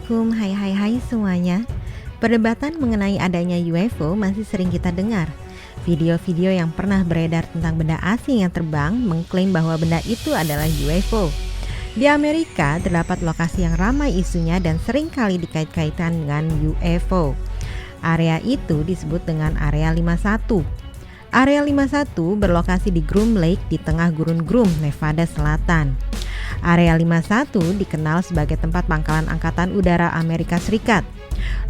Assalamualaikum, hai semuanya. Perdebatan mengenai adanya UFO masih sering kita dengar. Video-video yang pernah beredar tentang benda asing yang terbang mengklaim bahwa benda itu adalah UFO. Di Amerika terdapat lokasi yang ramai isunya dan sering kali dikait-kaitkan dengan UFO. Area itu disebut dengan Area 51. Area 51 berlokasi di Groom Lake di tengah Gurun Groom, Nevada Selatan. Area 51 dikenal sebagai tempat pangkalan Angkatan Udara Amerika Serikat.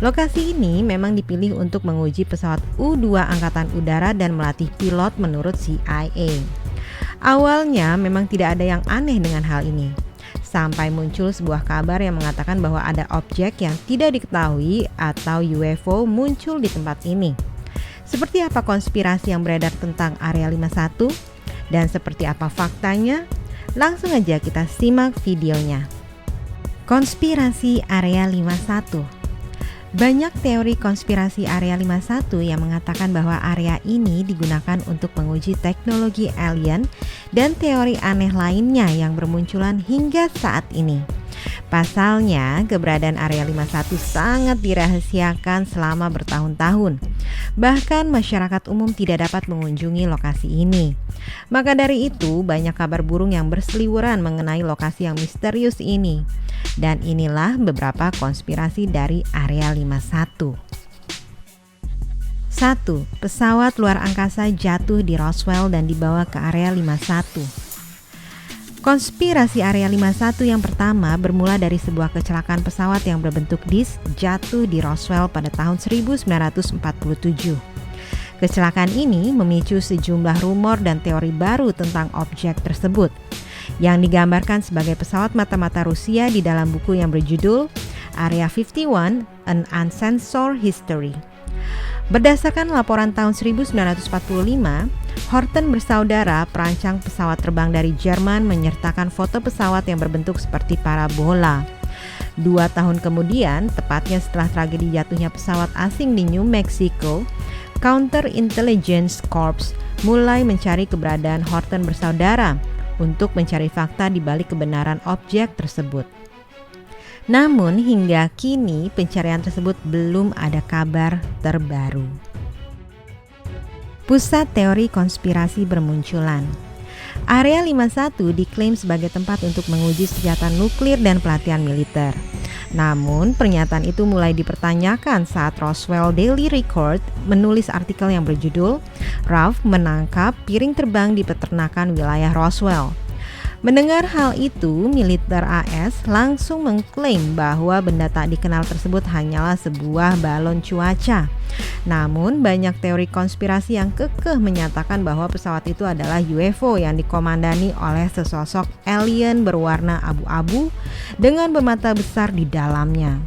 Lokasi ini memang dipilih untuk menguji pesawat U-2 Angkatan Udara dan melatih pilot menurut CIA. Awalnya memang tidak ada yang aneh dengan hal ini, sampai muncul sebuah kabar yang mengatakan bahwa ada objek yang tidak diketahui atau UFO muncul di tempat ini. Seperti apa konspirasi yang beredar tentang Area 51? Dan seperti apa faktanya? Langsung aja kita simak videonya. Konspirasi Area 51. Banyak teori konspirasi Area 51 yang mengatakan bahwa area ini digunakan untuk menguji teknologi alien dan teori aneh lainnya yang bermunculan hingga saat ini. Pasalnya, keberadaan Area 51 sangat dirahasiakan selama bertahun-tahun. Bahkan masyarakat umum tidak dapat mengunjungi lokasi ini. Maka dari itu, banyak kabar burung yang berseliweran mengenai lokasi yang misterius ini. Dan inilah beberapa konspirasi dari Area 51. 1. Pesawat luar angkasa jatuh di Roswell dan dibawa ke Area 51. Konspirasi Area 51 yang pertama bermula dari sebuah kecelakaan pesawat yang berbentuk disk jatuh di Roswell pada tahun 1947. Kecelakaan ini memicu sejumlah rumor dan teori baru tentang objek tersebut, yang digambarkan sebagai pesawat mata-mata Rusia di dalam buku yang berjudul Area 51: An Uncensored History. Berdasarkan laporan tahun 1945, Horten bersaudara perancang pesawat terbang dari Jerman menyertakan foto pesawat yang berbentuk seperti parabola. 2 tahun kemudian, tepatnya setelah tragedi jatuhnya pesawat asing di New Mexico, Counter Intelligence Corps mulai mencari keberadaan Horten bersaudara untuk mencari fakta di balik kebenaran objek tersebut. Namun hingga kini pencarian tersebut belum ada kabar terbaru. Pusat teori konspirasi bermunculan. Area 51 diklaim sebagai tempat untuk menguji senjata nuklir dan pelatihan militer. Namun pernyataan itu mulai dipertanyakan saat Roswell Daily Record menulis artikel yang berjudul Ralph menangkap piring terbang di peternakan wilayah Roswell. Mendengar hal itu, militer AS langsung mengklaim bahwa benda tak dikenal tersebut hanyalah sebuah balon cuaca. Namun, banyak teori konspirasi yang kekeh menyatakan bahwa pesawat itu adalah UFO yang dikomandani oleh sesosok alien berwarna abu-abu dengan bermata besar di dalamnya.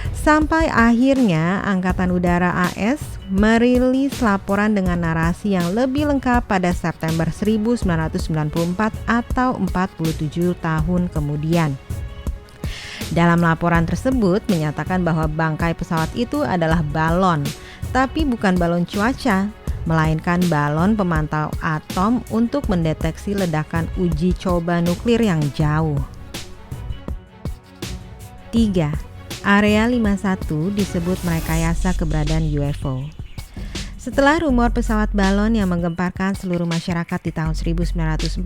Sampai akhirnya Angkatan Udara AS merilis laporan dengan narasi yang lebih lengkap pada September 1994 atau 47 tahun kemudian. Dalam laporan tersebut menyatakan bahwa bangkai pesawat itu adalah balon, tapi bukan balon cuaca, melainkan balon pemantau atom untuk mendeteksi ledakan uji coba nuklir yang jauh. 3. Area 51 disebut merekayasa keberadaan UFO. Setelah rumor pesawat balon yang menggemparkan seluruh masyarakat di tahun 1947,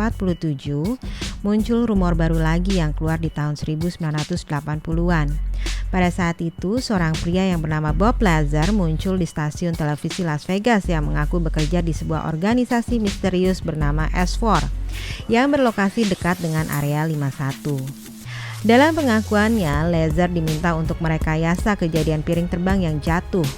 muncul rumor baru lagi yang keluar di tahun 1980-an. Pada saat itu, seorang pria yang bernama Bob Lazar muncul di stasiun televisi Las Vegas yang mengaku bekerja di sebuah organisasi misterius bernama S4 yang berlokasi dekat dengan Area 51. Dalam pengakuannya, Lazar diminta untuk merekayasa kejadian piring terbang yang jatuh.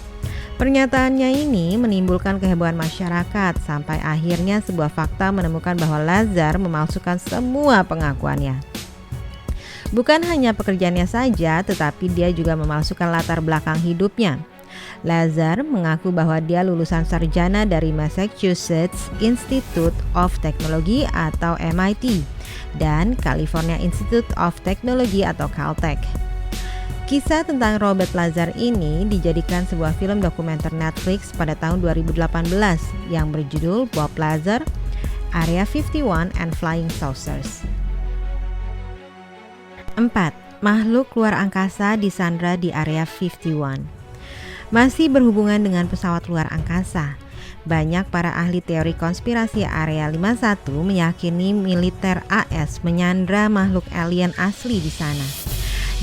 Pernyataannya ini menimbulkan kehebohan masyarakat sampai akhirnya sebuah fakta menemukan bahwa Lazar memalsukan semua pengakuannya. Bukan hanya pekerjaannya saja, tetapi dia juga memalsukan latar belakang hidupnya. Lazar mengaku bahwa dia lulusan sarjana dari Massachusetts Institute of Technology atau MIT dan California Institute of Technology atau Caltech. Kisah tentang Robert Lazar ini dijadikan sebuah film dokumenter Netflix pada tahun 2018 yang berjudul Bob Lazar, Area 51 and Flying Saucers. 4. Makhluk luar angkasa disandra di Area 51. Masih berhubungan dengan pesawat luar angkasa, banyak para ahli teori konspirasi Area 51 meyakini militer AS menyandra makhluk alien asli di sana.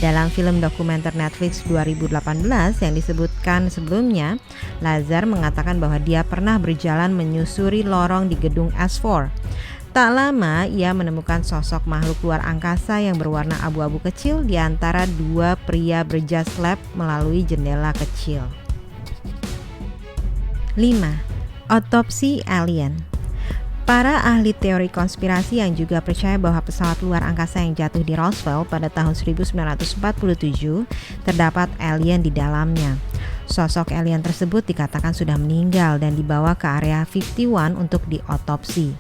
Dalam film dokumenter Netflix 2018 yang disebutkan sebelumnya, Lazar mengatakan bahwa dia pernah berjalan menyusuri lorong di gedung S4. Tak lama, ia menemukan sosok makhluk luar angkasa yang berwarna abu-abu kecil di antara dua pria berjas lab melalui jendela kecil. 5. Otopsi alien. Para ahli teori konspirasi yang juga percaya bahwa pesawat luar angkasa yang jatuh di Roswell pada tahun 1947 terdapat alien di dalamnya. Sosok alien tersebut dikatakan sudah meninggal dan dibawa ke Area 51 untuk diotopsi.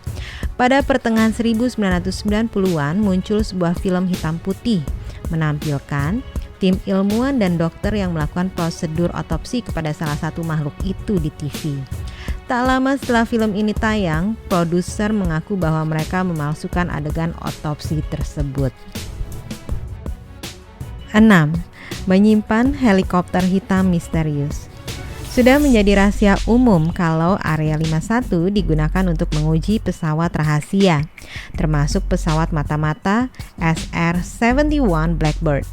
Pada pertengahan 1990-an muncul sebuah film hitam putih menampilkan tim ilmuwan dan dokter yang melakukan prosedur otopsi kepada salah satu makhluk itu di TV. Tak lama setelah film ini tayang, produser mengaku bahwa mereka memalsukan adegan otopsi tersebut. 6. Menyimpan helikopter hitam misterius. Sudah menjadi rahasia umum kalau Area 51 digunakan untuk menguji pesawat rahasia, termasuk pesawat mata-mata SR-71 Blackbird.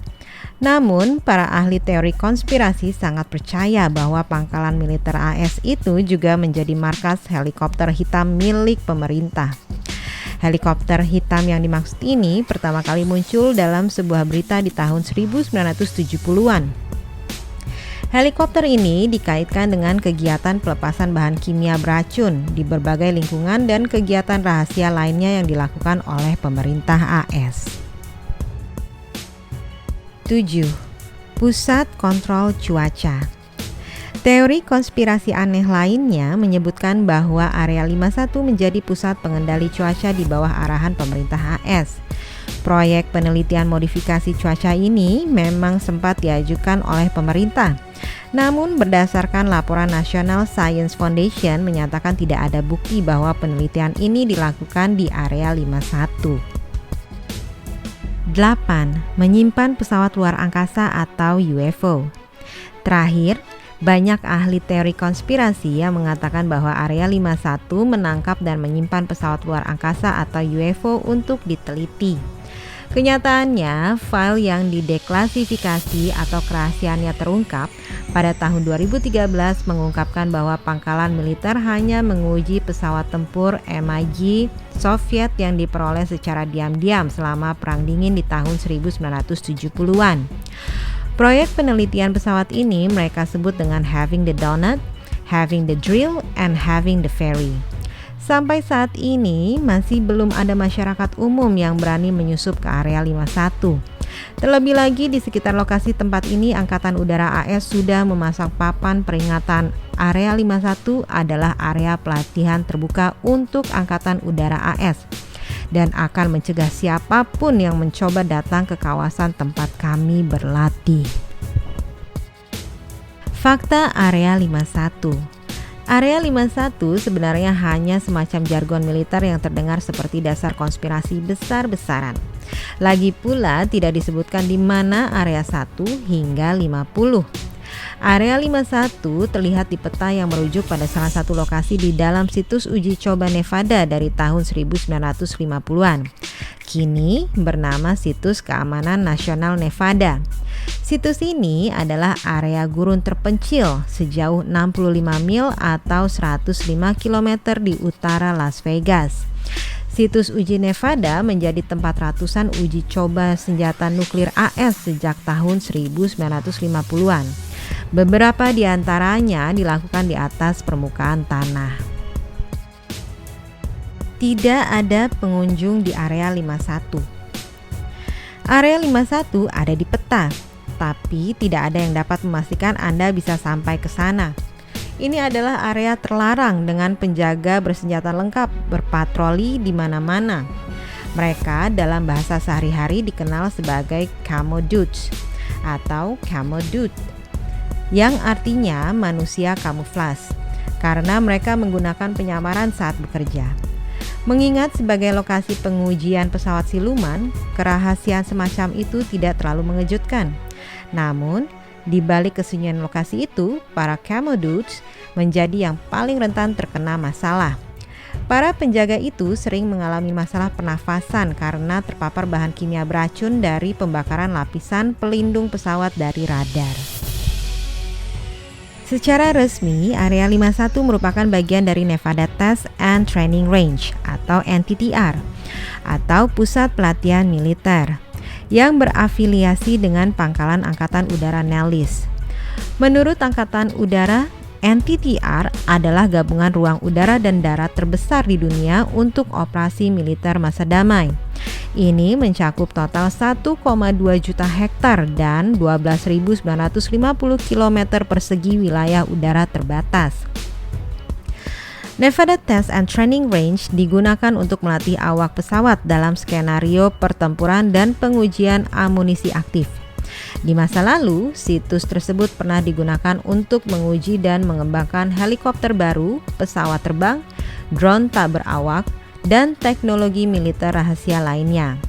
Namun, para ahli teori konspirasi sangat percaya bahwa pangkalan militer AS itu juga menjadi markas helikopter hitam milik pemerintah. Helikopter hitam yang dimaksud ini pertama kali muncul dalam sebuah berita di tahun 1970-an. Helikopter ini dikaitkan dengan kegiatan pelepasan bahan kimia beracun di berbagai lingkungan dan kegiatan rahasia lainnya yang dilakukan oleh pemerintah AS. 7. Pusat Kontrol Cuaca. Teori konspirasi aneh lainnya menyebutkan bahwa Area 51 menjadi pusat pengendali cuaca di bawah arahan pemerintah AS. Proyek penelitian modifikasi cuaca ini memang sempat diajukan oleh pemerintah. Namun berdasarkan laporan National Science Foundation menyatakan tidak ada bukti bahwa penelitian ini dilakukan di Area 51. 8. Menyimpan pesawat luar angkasa atau UFO. Terakhir, banyak ahli teori konspirasi yang mengatakan bahwa Area 51 menangkap dan menyimpan pesawat luar angkasa atau UFO untuk diteliti. Kenyataannya, file yang dideklasifikasi atau kerahasiaannya terungkap pada tahun 2013 mengungkapkan bahwa pangkalan militer hanya menguji pesawat tempur MiG Soviet yang diperoleh secara diam-diam selama Perang Dingin di tahun 1970-an. Proyek penelitian pesawat ini mereka sebut dengan Having the Donut, Having the Drill, and Having the Ferry. Sampai saat ini masih belum ada masyarakat umum yang berani menyusup ke Area 51. Terlebih lagi di sekitar lokasi tempat ini Angkatan Udara AS sudah memasang papan peringatan Area 51 adalah area pelatihan terbuka untuk Angkatan Udara AS dan akan mencegah siapapun yang mencoba datang ke kawasan tempat kami berlatih. Fakta Area 51. Area 51 sebenarnya hanya semacam jargon militer yang terdengar seperti dasar konspirasi besar-besaran. Lagi pula tidak disebutkan di mana Area 1 hingga 50. Area 51 terlihat di peta yang merujuk pada salah satu lokasi di dalam situs uji coba Nevada dari tahun 1950-an. Kini bernama Situs Keamanan Nasional Nevada. Situs ini adalah area gurun terpencil sejauh 65 mil atau 105 km di utara Las Vegas. Situs uji Nevada menjadi tempat ratusan uji coba senjata nuklir AS sejak tahun 1950-an. Beberapa di antaranya dilakukan di atas permukaan tanah. Tidak ada pengunjung di Area 51. Area 51 ada di peta, tapi tidak ada yang dapat memastikan Anda bisa sampai ke sana. Ini adalah area terlarang dengan penjaga bersenjata lengkap berpatroli di mana-mana. Mereka dalam bahasa sehari-hari dikenal sebagai camo dudes atau camo dude, yang artinya manusia kamuflas, karena mereka menggunakan penyamaran saat bekerja. Mengingat sebagai lokasi pengujian pesawat siluman, kerahasiaan semacam itu tidak terlalu mengejutkan. Namun, di balik kesunyian lokasi itu, para Camo Dudes menjadi yang paling rentan terkena masalah. Para penjaga itu sering mengalami masalah pernafasan karena terpapar bahan kimia beracun dari pembakaran lapisan pelindung pesawat dari radar. Secara resmi, Area 51 merupakan bagian dari Nevada Test and Training Range atau NTTR atau Pusat Pelatihan Militer yang berafiliasi dengan Pangkalan Angkatan Udara Nellis. Menurut Angkatan Udara, NTTR adalah gabungan ruang udara dan darat terbesar di dunia untuk operasi militer masa damai. Ini mencakup total 1,2 juta hektar dan 12.950 km persegi wilayah udara terbatas. Nevada Test and Training Range digunakan untuk melatih awak pesawat dalam skenario pertempuran dan pengujian amunisi aktif. Di masa lalu, situs tersebut pernah digunakan untuk menguji dan mengembangkan helikopter baru, pesawat terbang, drone tak berawak, dan teknologi militer rahasia lainnya.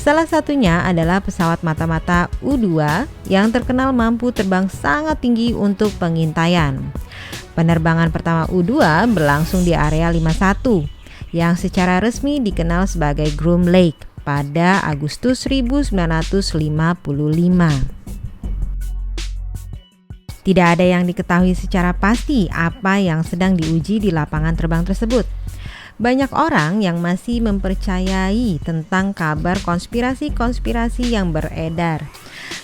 Salah satunya adalah pesawat mata-mata U-2 yang terkenal mampu terbang sangat tinggi untuk pengintaian. Penerbangan pertama U-2 berlangsung di Area 51, yang secara resmi dikenal sebagai Groom Lake pada Agustus 1955. Tidak ada yang diketahui secara pasti apa yang sedang diuji di lapangan terbang tersebut. Banyak orang yang masih mempercayai tentang kabar konspirasi-konspirasi yang beredar.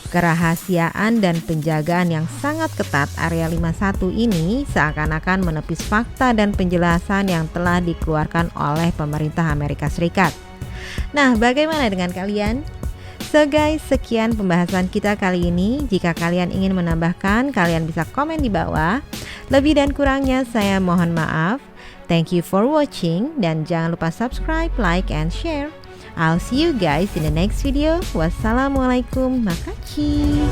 Kerahasiaan dan penjagaan yang sangat ketat Area 51 ini seakan-akan menepis fakta dan penjelasan yang telah dikeluarkan oleh pemerintah Amerika Serikat. Nah, bagaimana dengan kalian? So guys, sekian pembahasan kita kali ini. Jika kalian ingin menambahkan, kalian bisa komen di bawah. Lebih dan kurangnya saya mohon maaf. Thank you for watching dan jangan lupa subscribe, like, and share. I'll see you guys in the next video. Wassalamualaikum, makasih.